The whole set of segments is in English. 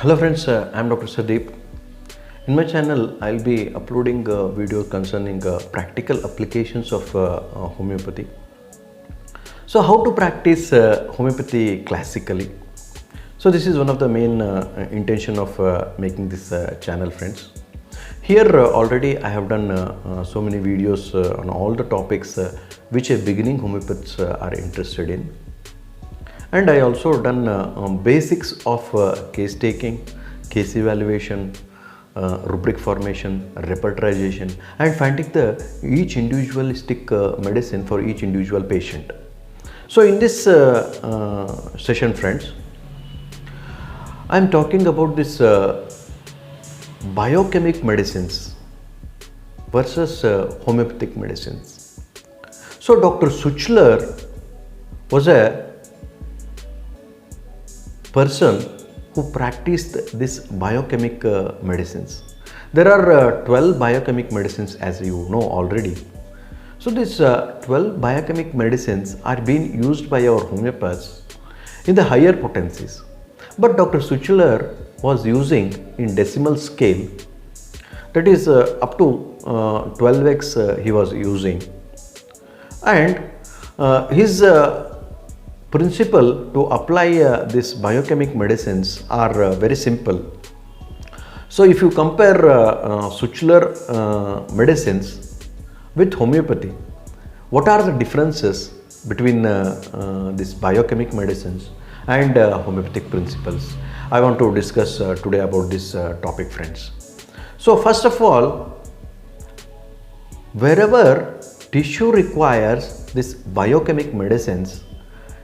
Hello friends, I'm Dr. Sadeep. In my channel, I'll be uploading videos concerning practical applications of homeopathy. So how to practice homeopathy classically? So this is one of the main intention of making this channel, friends. Here already I have done so many videos on all the topics which a beginning homeopaths are interested in. And I also done basics of case taking, case evaluation, rubric formation, repertorization, and finding the each individualistic medicine for each individual patient. So in this session, friends, I am talking about this biochemic medicines versus homeopathic medicines. So Dr. Suchler was a person who practiced this biochemic medicines. There are 12 biochemic medicines, as you know already. So these 12 biochemic medicines are being used by our homeopaths in the higher potencies. But Dr. Suchler was using in decimal scale, that is up to 12x he was using. And his principle to apply these biochemic medicines are very simple. So if you compare Suchler medicines with homeopathy, what are the differences between these biochemic medicines and homeopathic principles? I want to discuss today about this topic, friends. So first of all, wherever tissue requires this biochemic medicines,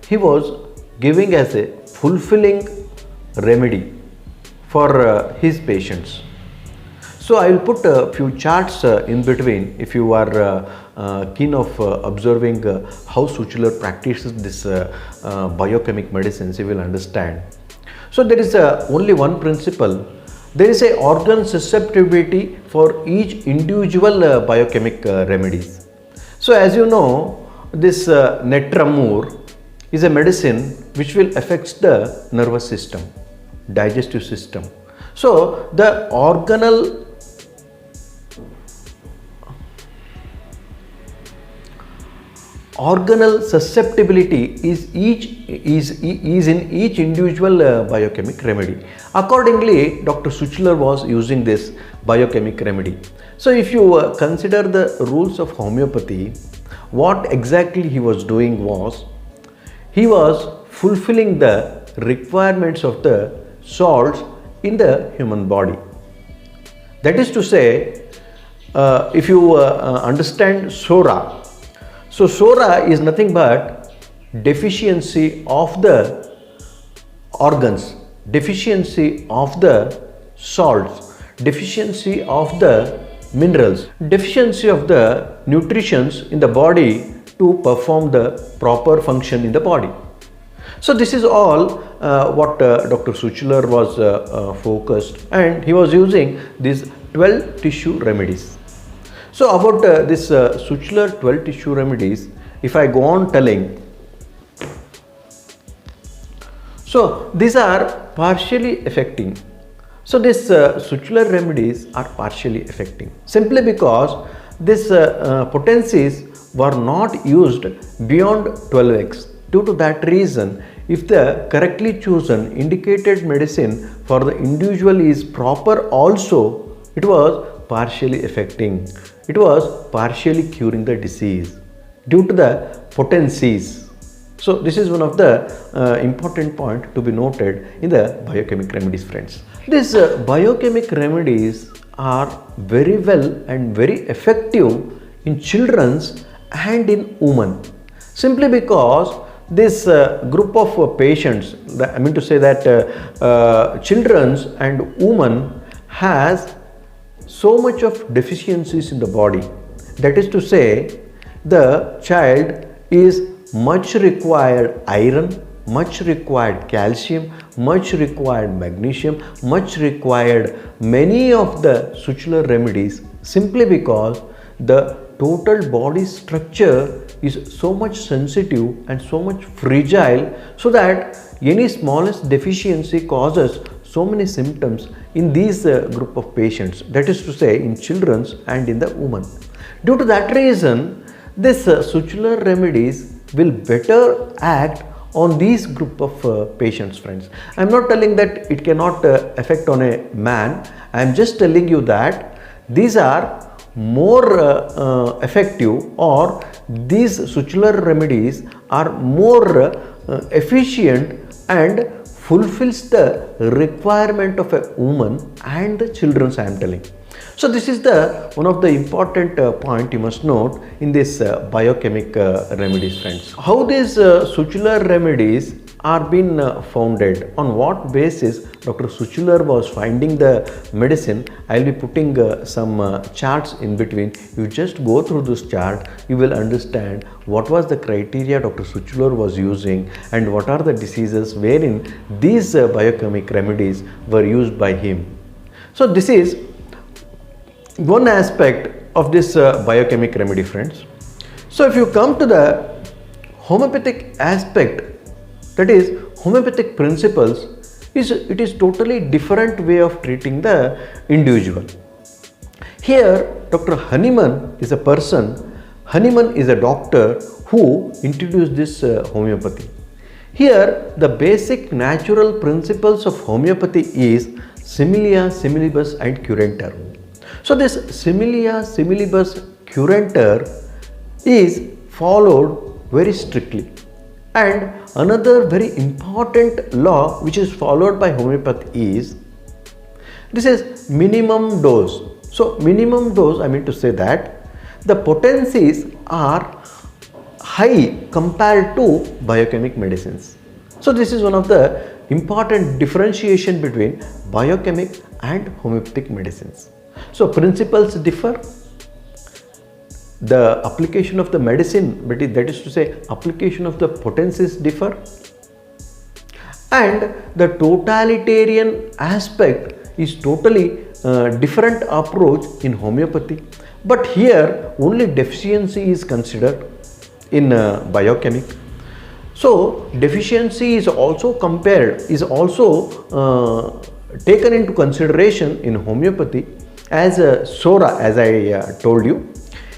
he was giving as a fulfilling remedy for his patients. So I will put a few charts in between if you are keen of observing how Suchler practices this biochemic medicines, you will understand. So there is only one principle. There is a organ susceptibility for each individual biochemic remedies. So as you know, this Netramur is a medicine which will affect the nervous system, digestive system. So the organal susceptibility is in each individual biochemic remedy. Accordingly, Dr. Suchler was using this biochemic remedy. So if you consider the rules of homeopathy, what exactly he was doing was, he was fulfilling the requirements of the salts in the human body. That is to say, if you understand Sora, so Sora is nothing but deficiency of the organs, deficiency of the salts, deficiency of the minerals, deficiency of the nutrients in the body to perform the proper function in the body. So this is all what Dr. Suchler was focused, and he was using these 12 tissue remedies. So about this Suchler 12 tissue remedies, if I go on telling, so these are partially affecting. So these Suchler remedies are partially affecting simply because these potencies were not used beyond 12x. Due to that reason, if the correctly chosen indicated medicine for the individual is proper also, it was partially affecting. It was partially curing the disease due to the potencies. So this is one of the important point to be noted in the biochemic remedies, friends. These biochemic remedies are very well and very effective in children's and in women, simply because this group of patients, I mean to say that children's and women has so much of deficiencies in the body. That is to say, the child is much required iron, much required calcium, much required magnesium, much required many of the Suchler remedies, simply because the total body structure is so much sensitive and so much fragile, so that any smallest deficiency causes so many symptoms in these group of patients, that is to say in children and in the women. Due to that reason, this sutural remedies will better act on these group of patients, friends. I am not telling that it cannot affect on a man. I am just telling you that these are more effective, or these sutural remedies are more efficient and fulfills the requirement of a woman and the children, I am telling. So this is the one of the important point you must note in this biochemic remedies, friends. How these sutural remedies are being founded, on what basis Dr. Suchular was finding the medicine. I will be putting some charts in between. You just go through this chart, you will understand what was the criteria Dr. Suchular was using and what are the diseases wherein these biochemic remedies were used by him. So this is one aspect of this biochemic remedy, friends. So if you come to the homeopathic aspect, that is homeopathic principles, it is totally different way of treating the individual. Here Dr. Hahnemann is a person, Hahnemann is a doctor who introduced this homeopathy. Here the basic natural principles of homeopathy is similia, similibus and curanter. So this similia, similibus, curanter is followed very strictly. And another very important law which is followed by homeopathy is, this is minimum dose. So minimum dose, I mean to say that the potencies are high compared to biochemic medicines. So this is one of the important differentiation between biochemic and homeopathic medicines. So principles differ, the application of the medicine, that is to say application of the potencies differ, and the totalitarian aspect is totally different approach in homeopathy. But here only deficiency is considered in biochemic. So deficiency is also compared, is also taken into consideration in homeopathy as a SORA, as I told you.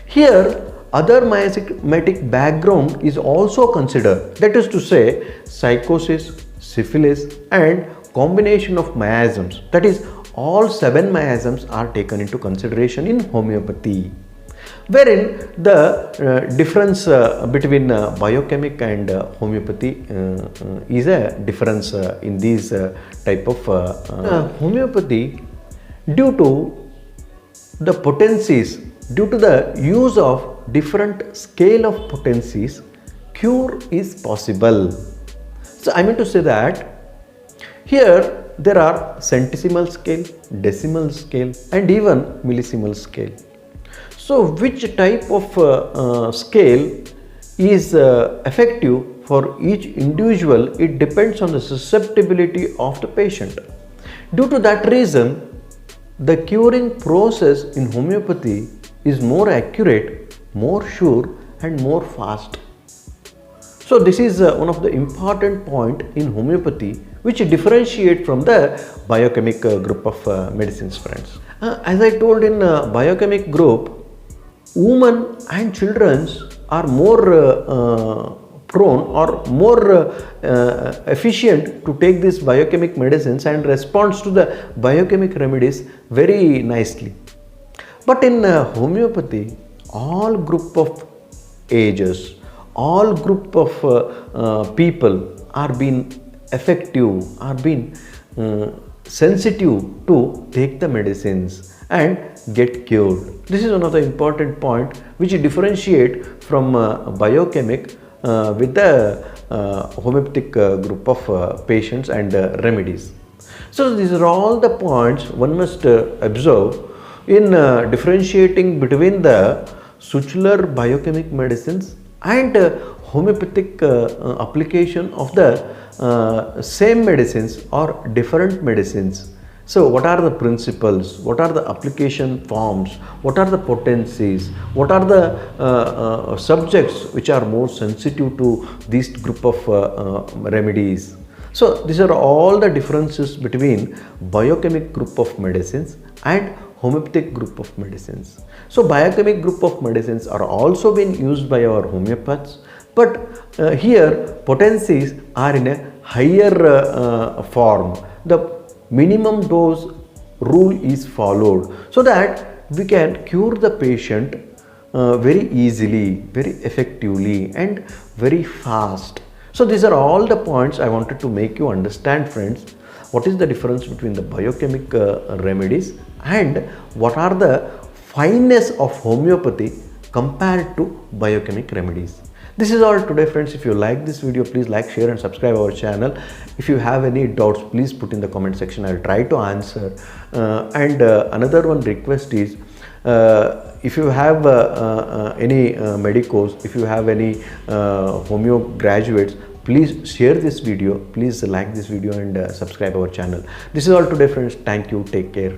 Here other miasmatic background is also considered, that is to say psychosis, syphilis and combination of miasms, that is all 7 miasms are taken into consideration in homeopathy, wherein the difference between biochemic and homeopathy is a difference in these type of homeopathy. Due to the potencies, due to the use of different scale of potencies, cure is possible. So I mean to say that here there are centesimal scale, decimal scale and even millisimal scale. So which type of scale is effective for each individual, it depends on the susceptibility of the patient. Due to that reason, the curing process in homeopathy is more accurate, more sure and more fast. So this is one of the important point in homeopathy which differentiate from the biochemic group of medicines, friends. As I told, in biochemic group, women and children are more prone or more efficient to take these biochemic medicines and responds to the biochemic remedies very nicely. But in homeopathy, all group of ages, all group of people are being effective, are being sensitive to take the medicines and get cured. This is one of the important point which differentiate from biochemic with the homeopathic group of patients and remedies. So these are all the points one must observe in differentiating between the sutular biochemic medicines and homeopathic application of the same medicines or different medicines. So what are the principles, what are the application forms, what are the potencies, what are the subjects which are more sensitive to this group of remedies. So these are all the differences between biochemic group of medicines and homeopathic group of medicines. So biochemic group of medicines are also being used by our homeopaths, but here potencies are in a higher form. The minimum dose rule is followed so that we can cure the patient very easily, very effectively and very fast. So these are all the points I wanted to make you understand, friends. What is the difference between the biochemic remedies and what are the fineness of homeopathy compared to biochemic remedies. This is all today, friends. If you like this video, please like, share and subscribe our channel. If you have any doubts, please put in the comment section. I'll try to answer. Another one request is, if you have any medicos, if you have any homeo graduates, please share this video, please like this video and subscribe our channel. This is all today, friends. Thank you. Take care.